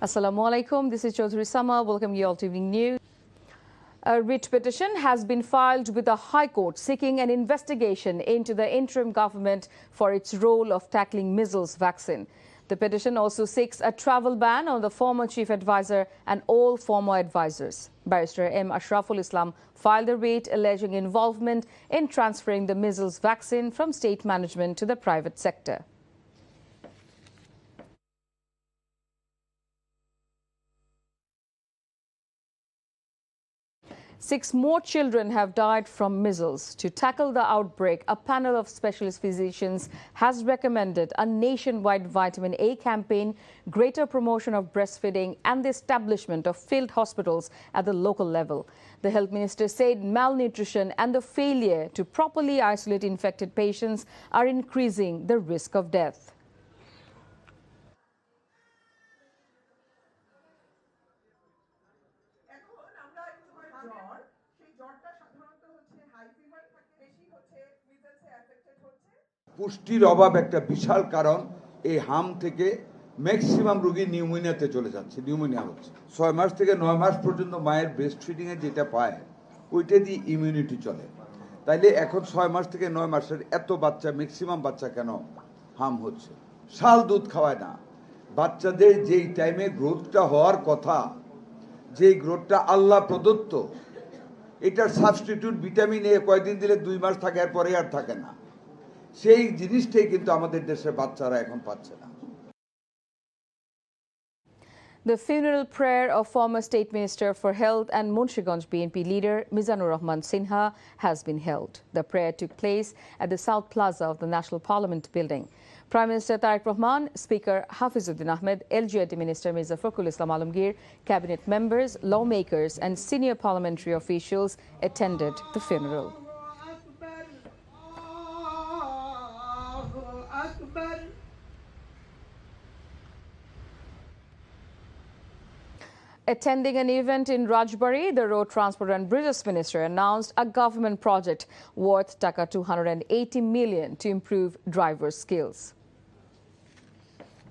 Assalamu alaikum. This is Chaudhry Sama. Welcome you all to Evening News. A writ petition has been filed with the High Court seeking an investigation into the interim government for its role of tackling measles vaccine. The petition also seeks a travel ban on the former chief advisor and all former advisors. Barrister M. Ashraful Islam filed a writ alleging involvement in transferring the measles vaccine from state management to the private sector. 6 more children have died from measles. To tackle the outbreak, a panel of specialist physicians has recommended a nationwide vitamin A campaign, greater promotion of breastfeeding, and the establishment of field hospitals at the local level. The health minister said malnutrition and the failure to properly isolate infected patients are increasing the risk of death. পুষ্টির অভাব একটা বিশাল কারণ। এই হাম থেকে maximum রোগী নিউমোনিয়াতে চলে যাচ্ছে, নিউমোনিয়া হচ্ছে। 6 মাস থেকে 9 মাস পর্যন্ত মায়ের ব্রেস্ট ফিডিং এ যেটা পায় ওইটা দিয়ে ইমিউনিটি চলে। তাইলে এখন 6 মাস থেকে 9 মাসের এত বাচ্চা, ম্যাক্সিমাম বাচ্চা কেন হাম হচ্ছে? শাল দুধ খাওয়ায় না। বাচ্চাদের যেই টাইমে গ্রোথটা হওয়ার কথা, যেই গ্রোথটা আল্লাহ প্রদত্ত, এটার সাবস্টিটিউট ভিটামিন এ কয়েকদিন দিলে 2 মাস থাকে, এরপরে আর থাকে না। সেই জিনিসটাই কিন্তু আমাদের দেশের বাচ্চারা এখন পাচ্ছে না। The funeral prayer of former State Minister for Health and Munshiganj BNP leader Mizanur Rahman Sinha has been held. The prayer took place at the South Plaza of the National Parliament building. Prime Minister Tariq Rahman, Speaker Hafizuddin Ahmed, LGRT Minister Mirza Fakhrul Islam Alamgir, cabinet members, lawmakers and senior parliamentary officials attended the funeral. Attending an event in Rajbari, the Road Transport and Bridges Minister announced a government project worth Taka 280 million to improve driver skills.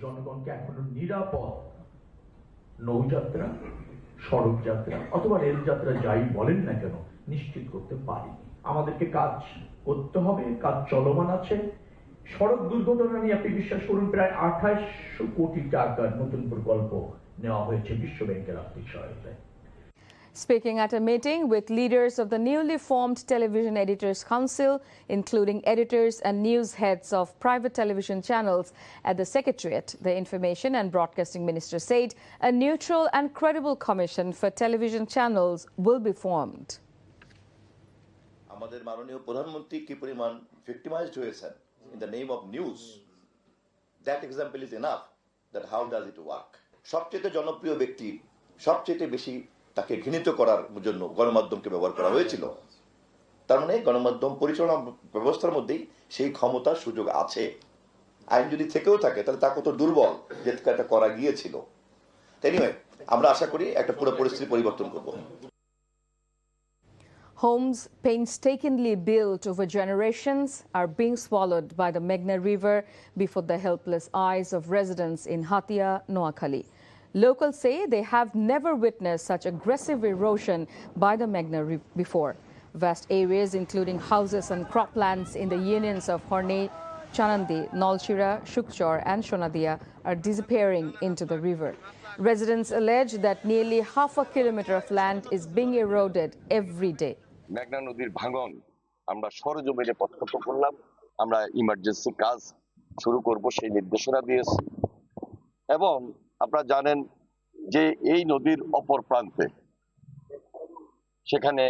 জনগণকে এখনো নিরাপদ নৌযাত্রা, সড়ক যাত্রা অথবা rail যাত্রা যাই বলেন না কেন নিশ্চিত করতে পারিনি। আমাদেরকে কাজ করতে হবে, কাজ চলমান আছে। সড়ক দুর্ঘটনা নিয়ে আপনি বিশ্বাস করুন প্রায় 2800 কোটি টাকার নতুন প্রকল্প নেওয়া হয়েছে বিশ্ব ব্যাংকের আর্থিক সহায়তায়। Speaking at a meeting with leaders of the newly formed Television Editors Council, including editors and news heads of private television channels at the Secretariat, the Information and Broadcasting Minister said a neutral and credible commission for television channels will be formed. আমাদের মাননীয় প্রধানমন্ত্রী কি পরিমাণ victimized হয়েছেন in the name of news, that example is enough that how does it work. সবচেয়ে জনপ্রিয় ব্যক্তি, সবচেয়ে বেশি তাকে ঘৃণিত করার জন্য গণমাধ্যমকে ব্যবহার করা হয়েছিল। তার মানে গণমাধ্যম পরিচালনা ব্যবস্থার মধ্যেই সেই ক্ষমতার সুযোগ আছে। আইন যদি থেকেও থাকে তাহলে তা কত দুর্বল যে এটা করা গিয়েছিল। এনিওয়ে, আমরা আশা করি একটা পুরো পরিস্থিতি পরিবর্তন করব। Homes painstakingly built over generations are being swallowed by the Meghna River before the helpless eyes of residents in Hatia, Noakhali. Locals say they have never witnessed such aggressive erosion by the Meghna before. Vast areas including houses and croplands in the unions of Horne, Chanandi, Nolchira, Shukchor and Shonadia are disappearing into the river. Residents allege that nearly half a kilometer of land is being eroded every day. মেঘনা নদীর ভাঙন আমরা সরজমিনে প্রত্যক্ষ করলাম। আমরা emergency কাজ শুরু করব সেই নির্দেশনা দিয়েছি। এবং আপনারা জানেন যে এই নদীর অপর প্রান্তে সেখানে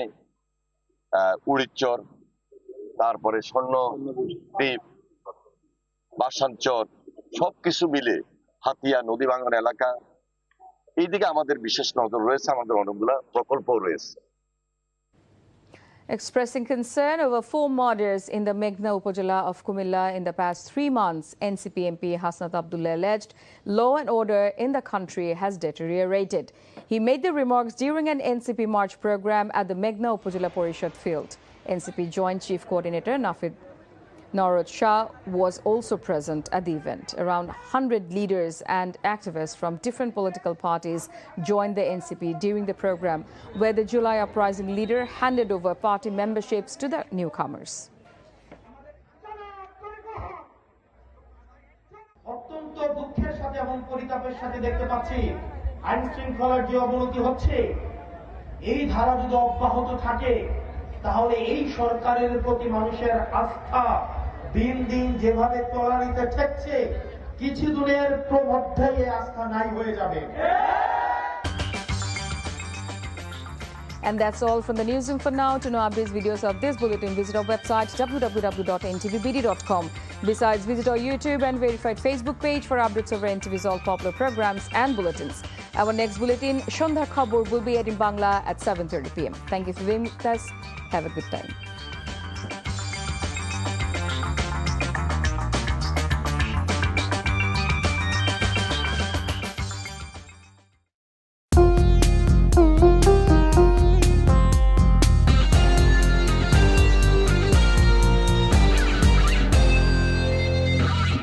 উড়িচ্চর, তারপরে স্বর্ণদ্বীপ, বাসানচর সবকিছু মিলে হাতিয়া নদী ভাঙন এলাকা। এইদিকে আমাদের বিশেষ নজর রয়েছে, আমাদের অনেকগুলো প্রকল্পও রয়েছে। Expressing concern over 4 murders in the Meghna Upazila of Kumilla in the past 3 months, NCP MP Hasnat Abdullah alleged law and order in the country has deteriorated. He made the remarks during an NCP March program at the Meghna Upazila Porishad field. NCP Joint Chief Coordinator Narod Shah was also present at the event. Around 100 leaders and activists from different political parties joined the NCP during the program, where the July uprising leader handed over party memberships to the newcomers. অত্যন্ত দুঃখের সাথে এবং পরিতাপের সাথে দেখতে পাচ্ছি আইন শৃঙ্খলার যে অবনতি হচ্ছে, এই ধারা যদি অব্যাহত থাকে তাহলে এই সরকারের প্রতি মানুষের আস্থা দিন দিন যেভাবে তলানিতে ঠেকছে, কিছুদিনের মধ্যেই এই আস্থা নাই হয়ে যাবে। And that's all from the newsroom for now. To know updates, videos of this bulletin, visit our website www.ntvbd.com. Besides, visit our YouTube and verified Facebook page for updates over NTV's all popular programs and bulletins. Our next bulletin, Shondhar Khabor, will be aired in Bangla at 7:30 p.m. Thank you for being with us. Have a good time.